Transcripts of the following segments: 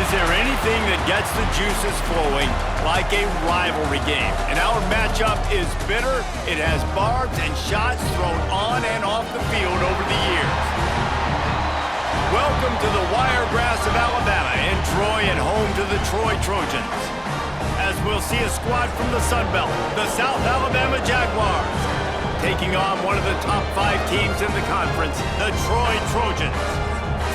Is there anything that gets the juices flowing like a rivalry game? And our matchup is bitter. It has barbs and shots thrown on and off the field over the years. Welcome to the Wiregrass of Alabama in Troy and home to the Troy Trojans. As we'll see a squad from the Sun Belt, the South Alabama Jaguars, taking on one of the top 5 teams in the conference, the Troy Trojans.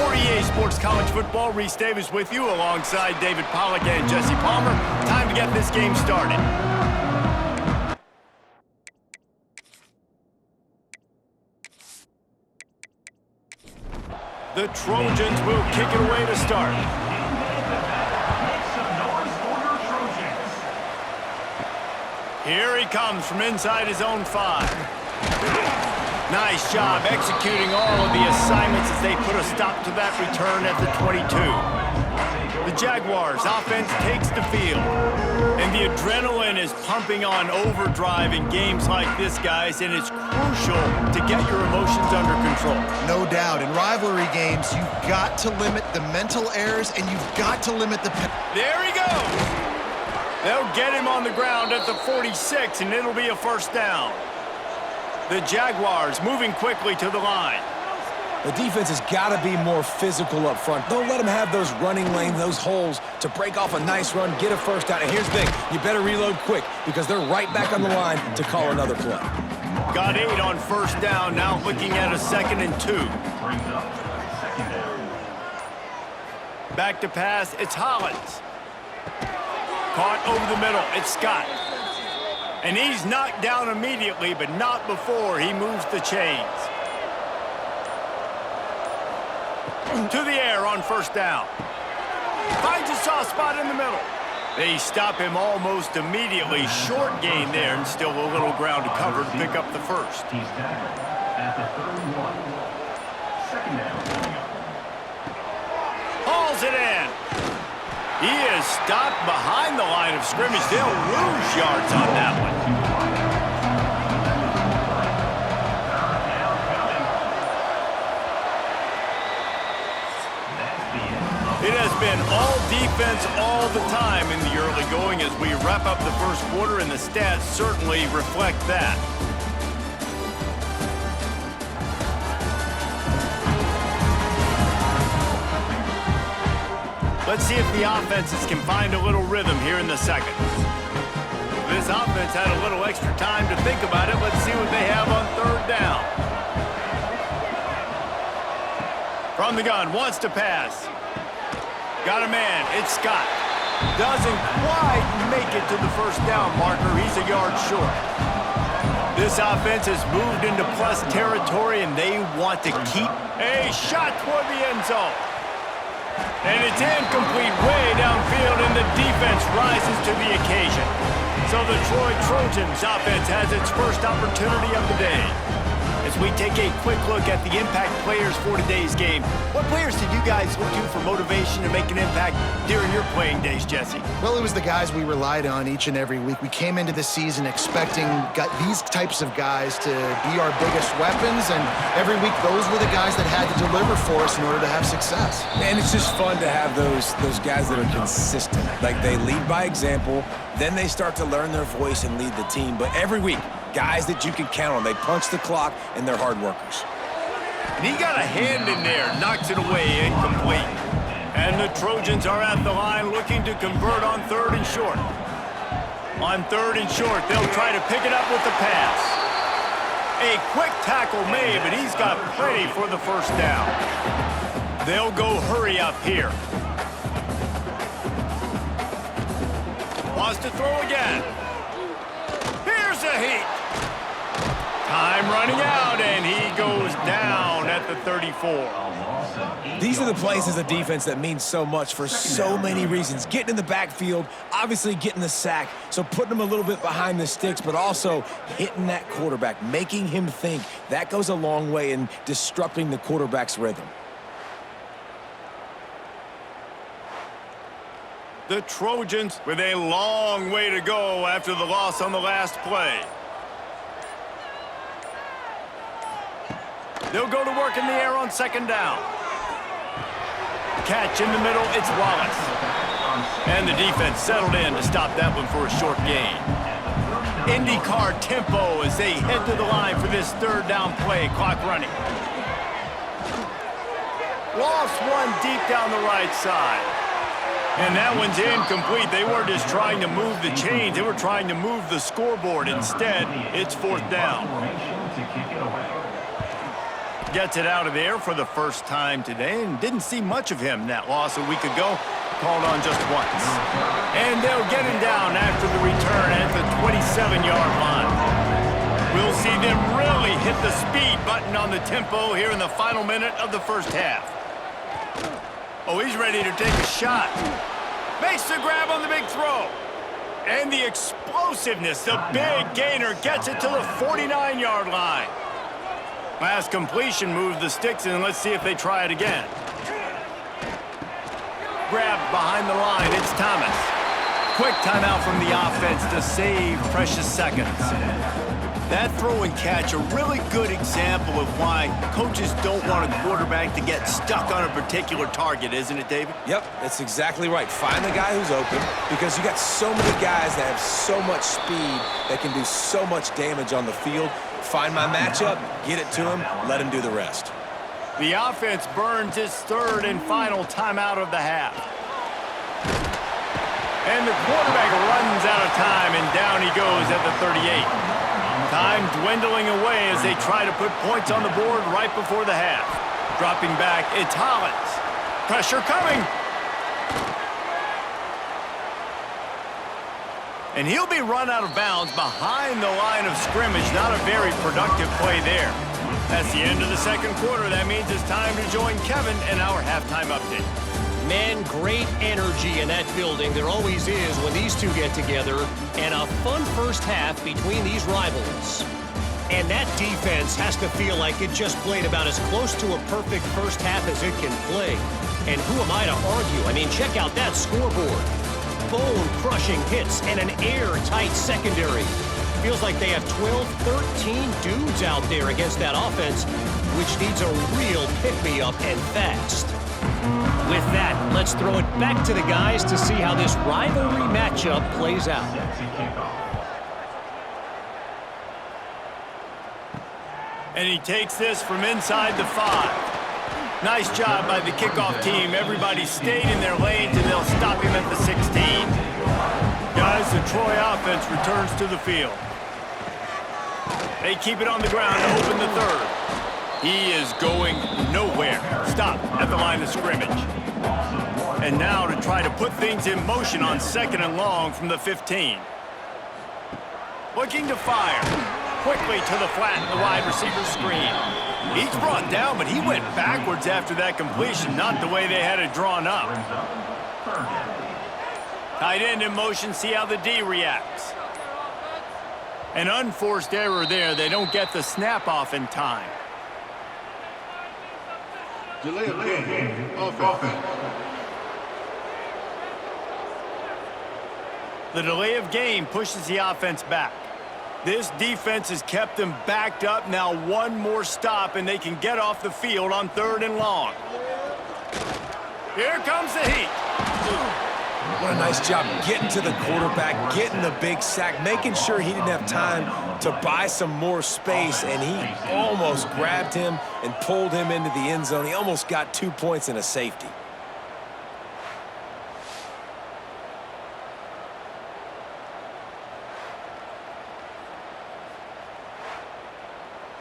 For EA Sports College Football, Reese Davis with you alongside David Pollack and Jesse Palmer. Time to get this game started. The Trojans will kick it away to start. Here he comes from inside his own 5. Nice job executing all of the assignments as they put a stop to that return at the 22. The Jaguars' offense takes the field. And the adrenaline is pumping on overdrive in games like this, guys, and it's crucial to get your emotions under control. No doubt. In rivalry games, you've got to limit the mental errors, and you've got to limit the... There he goes! They'll get him on the ground at the 46, and it'll be a first down. The Jaguars moving quickly to the line. The defense has got to be more physical up front. Don't let them have those running lanes, those holes to break off a nice run, get a first down. And here's the thing, you better reload quick because they're right back on the line to call another play. Got 8 on first down, now looking at a 2nd and 2. Back to pass, it's Hollins. Caught over the middle, it's Scott. And he's knocked down immediately, but not before he moves the chains. To the air on first down. Finds a soft spot in the middle. They stop him almost immediately. Short gain there, and still a little ground to cover to pick up the first. He's tackled at the 31. Second down. Hauls it in. He is stopped behind the line of scrimmage. They'll lose yards on that one. It has been all defense all the time in the early going as we wrap up the first quarter, and the stats certainly reflect that. Let's see if the offenses can find a little rhythm here in the second. This offense had a little extra time to think about it. Let's see what they have on third down. From the gun, wants to pass. Got a man, it's Scott. Doesn't quite make it to the first down marker. He's a yard short. This offense has moved into plus territory, and they want to keep a shot toward the end zone. And it's incomplete way downfield, and the defense rises to the occasion. So the Troy Trojans offense has its first opportunity of the day. As we take a quick look at the impact players for today's game, what players did you guys look to for motivation to make an impact during your playing days, Jesse? Well, it was the guys we relied on each and every week. We came into the season expecting these types of guys to be our biggest weapons, and every week those were the guys that had to deliver for us in order to have success. And it's just fun to have those guys that are consistent. Like, they lead by example, then they start to learn their voice and lead the team. But every week, guys that you can count on. They punch the clock, and they're hard workers. And he got a hand in there, knocks it away, incomplete. And the Trojans are at the line looking to convert on 3rd and short. On 3rd and short, they'll try to pick it up with the pass. A quick tackle made, but he's got plenty for the first down. They'll go hurry up here. Wants to throw again. Here's a heat. Time running out, and he goes down at the 34. These are the plays as a defense that mean so much for so many reasons. Getting in the backfield, obviously getting the sack, so putting him a little bit behind the sticks, but also hitting that quarterback, making him think. That goes a long way in disrupting the quarterback's rhythm. The Trojans with a long way to go after the loss on the last play. They'll go to work in the air on 2nd down. Catch in the middle, it's Wallace. And the defense settled in to stop that one for a short gain. IndyCar tempo as they head to the line for this third down play. Clock running. Lost one deep down the right side. And that one's incomplete. They weren't just trying to move the chains. They were trying to move the scoreboard. Instead, it's fourth down. Gets it out of there for the first time today and didn't see much of him in that loss a week ago. Called on just once. And they'll get him down after the return at the 27-yard line. We'll see them really hit the speed button on the tempo here in the final minute of the first half. Oh, he's ready to take a shot. Makes the grab on the big throw. And the explosiveness, the big gainer gets it to the 49-yard line. Last completion moves the sticks in. Let's see if they try it again. Grabbed behind the line, it's Thomas. Quick timeout from the offense to save precious seconds. That throw and catch, a really good example of why coaches don't want a quarterback to get stuck on a particular target, isn't it, David? Yep, that's exactly right. Find the guy who's open because you got so many guys that have so much speed that can do so much damage on the field. Find my matchup, get it to him, let him do the rest. The offense burns its third and final timeout of the half. And the quarterback runs out of time, and down he goes at the 38. Time dwindling away as they try to put points on the board right before the half. Dropping back, it's Hollins. Pressure coming. And he'll be run out of bounds behind the line of scrimmage. Not a very productive play there. That's the end of the second quarter. That means it's time to join Kevin in our halftime update. Man, great energy in that building. There always is when these two get together. And a fun first half between these rivals. And that defense has to feel like it just played about as close to a perfect first half as it can play. And who am I to argue? I mean, check out that scoreboard. Bone-crushing hits and an airtight secondary. Feels like they have 12, 13 dudes out there against that offense, which needs a real pick-me-up and fast. With that, let's throw it back to the guys to see how this rivalry matchup plays out. And he takes this from inside the 5. Nice job by the kickoff team. Everybody stayed in their lanes, and they'll stop him at the 16. Guys, the Troy offense returns to the field. They keep it on the ground to open the third. He is going nowhere. Stop at the line of scrimmage. And now to try to put things in motion on second and long from the 15. Looking to fire. Quickly to the flat, the wide receiver screen. He's brought down, but he went backwards after that completion, not the way they had it drawn up. Tight end in motion, see how the D reacts. An unforced error there. They don't get the snap off in time. Delay of game, offense. The delay of game pushes the offense back. This defense has kept them backed up. Now one more stop, and they can get off the field on third and long. Here comes the heat. What a nice job getting to the quarterback, getting the big sack, making sure he didn't have time to buy some more space, and he almost grabbed him and pulled him into the end zone. He almost got 2 points and a safety.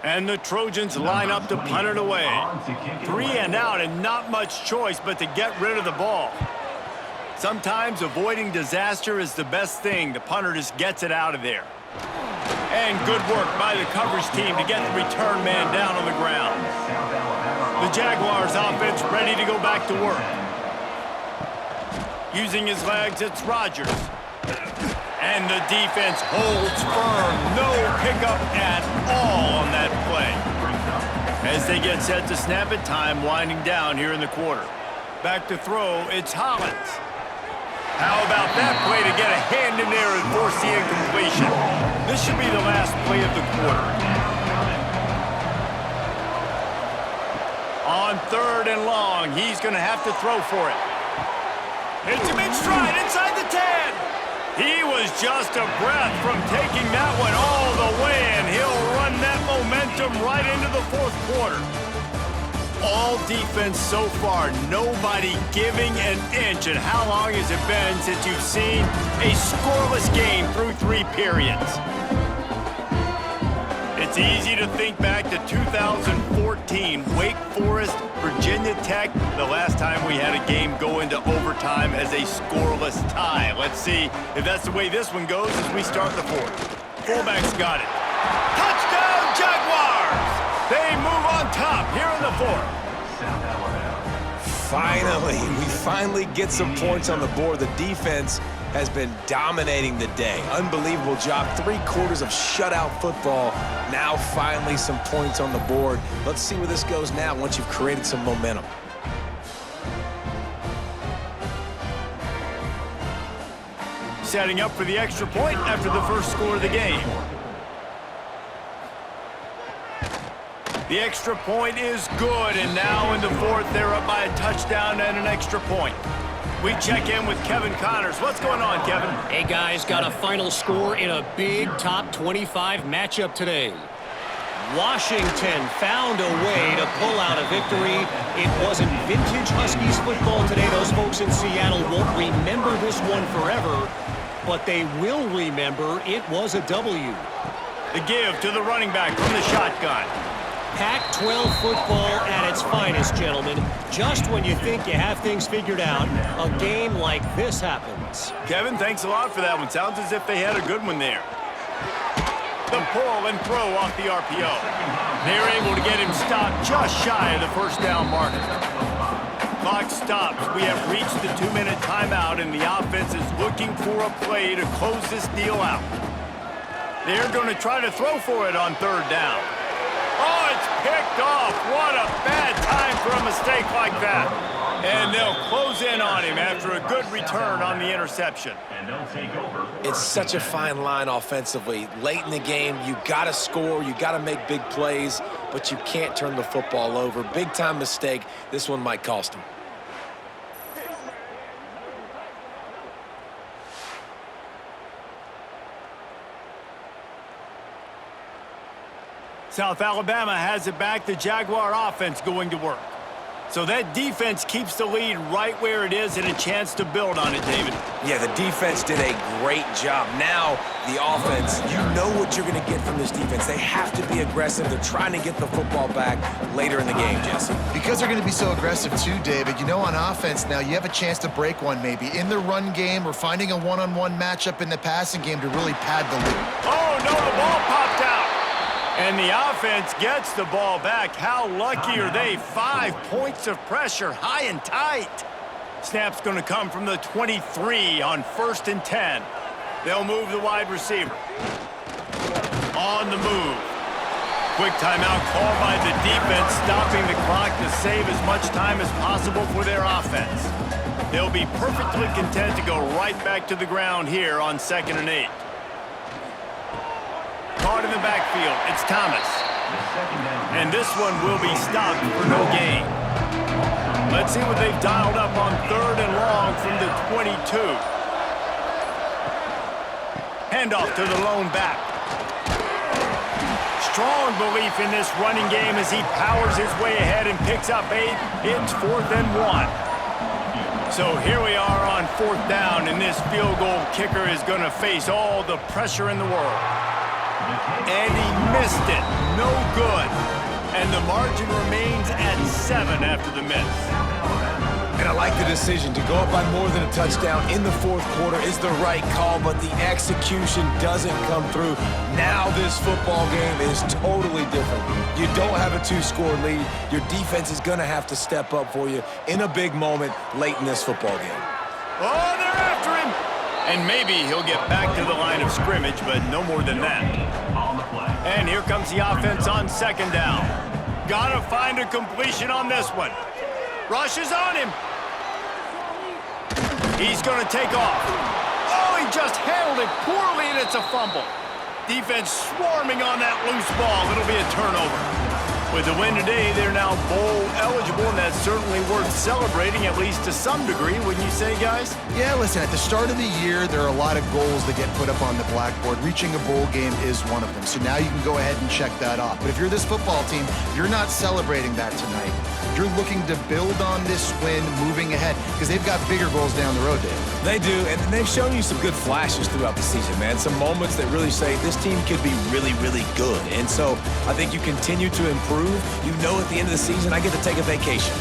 And the Trojans line up to punt it away. 3 and out, and not much choice but to get rid of the ball. Sometimes avoiding disaster is the best thing. The punter just gets it out of there. And good work by the coverage team to get the return man down on the ground. The Jaguars offense ready to go back to work. Using his legs, it's Rodgers. And the defense holds firm. No pickup at all on that play. As they get set to snap it, time winding down here in the quarter. Back to throw, it's Hollins. How about that play to get a hand in there and force the incompletion? This should be the last play of the quarter. On 3rd and long, he's going to have to throw for it. Hits him in stride inside the 10. He was just a breath from taking that one all the way, and he'll run that momentum right into the 4th quarter. All defense so far, nobody giving an inch. And how long has it been since you've seen a scoreless game through 3 periods? It's easy to think back to 2014, Wake Forest, Virginia Tech, the last time we had a game go into overtime as a scoreless tie. Let's see if that's the way this one goes as we start the 4th. Fullback's got it. Touchdown, Jaguars! They move on top here in the 4th. We finally get some points on the board. The defense has been dominating the day. Unbelievable job. 3/4 of shutout football. Now finally some points on the board. Let's see where this goes now once you've created some momentum. Setting up for the extra point after the first score of the game. The extra point is good, and now in the 4th, they're up by a touchdown and an extra point. We check in with Kevin Connors. What's going on, Kevin? Hey, guys, got a final score in a big top 25 matchup today. Washington found a way to pull out a victory. It wasn't vintage Huskies football today. Those folks in Seattle won't remember this one forever, but they will remember it was a W. The give to the running back from the shotgun. Pac-12 football at its finest, gentlemen. Just when you think you have things figured out, a game like this happens. Kevin, thanks a lot for that one. Sounds as if they had a good one there. The pull and throw off the RPO. They're able to get him stopped just shy of the first down marker. Clock stops. We have reached the 2-minute timeout, and the offense is looking for a play to close this deal out. They're going to try to throw for it on 3rd down. Oh, it's picked off. What a bad time for a mistake like that. And they'll close in on him after a good return on the interception. And they'll take over. It's such a fine line offensively. Late in the game, you got to score, you got to make big plays, but you can't turn the football over. Big-time mistake. This one might cost him. South Alabama has it back. The Jaguar offense going to work. So that defense keeps the lead right where it is and a chance to build on it, David. Yeah, the defense did a great job. Now, the offense, you know what you're going to get from this defense. They have to be aggressive. They're trying to get the football back later in the game, Jesse. Because they're going to be so aggressive too, David, you know, on offense now, you have a chance to break one maybe in the run game or finding a one-on-one matchup in the passing game to really pad the lead. Oh, no, the ball popped out. And the offense gets the ball back. How lucky are they? 5 points of pressure, high and tight. Snap's going to come from the 23 on 1st and 10. They'll move the wide receiver. On the move. Quick timeout called by the defense, stopping the clock to save as much time as possible for their offense. They'll be perfectly content to go right back to the ground here on 2nd and 8. Caught in the backfield, it's Thomas. And this one will be stopped for no gain. Let's see what they've dialed up on 3rd and long from the 22. Handoff to the lone back. Strong belief in this running game as he powers his way ahead and picks up 8. It's 4th and 1. So here we are on 4th down, and this field goal kicker is going to face all the pressure in the world. And he missed it. No good. And the margin remains at 7 after the miss. And I like the decision to go up by more than a touchdown in the 4th quarter is the right call, but the execution doesn't come through. Now this football game is totally different. You don't have a 2-score lead. Your defense is going to have to step up for you in a big moment late in this football game. Oh, they're after him. And maybe he'll get back to the line of scrimmage, but no more than that. And here comes the offense on 2nd down. Gotta find a completion on this one. Rushes on him. He's gonna take off. Oh, he just handled it poorly, and it's a fumble. Defense swarming on that loose ball. It'll be a turnover. With the win today, they're now bowl eligible, and that's certainly worth celebrating, at least to some degree, wouldn't you say, guys? Yeah, listen, at the start of the year, there are a lot of goals that get put up on the blackboard. Reaching a bowl game is one of them. So now you can go ahead and check that off. But if you're this football team, you're not celebrating that tonight. You're looking to build on this win moving ahead because they've got bigger goals down the road, Dave. They do, and they've shown you some good flashes throughout the season, man. Some moments that really say this team could be really, really good. And so I think you continue to improve. You know at the end of the season, I get to take a vacation.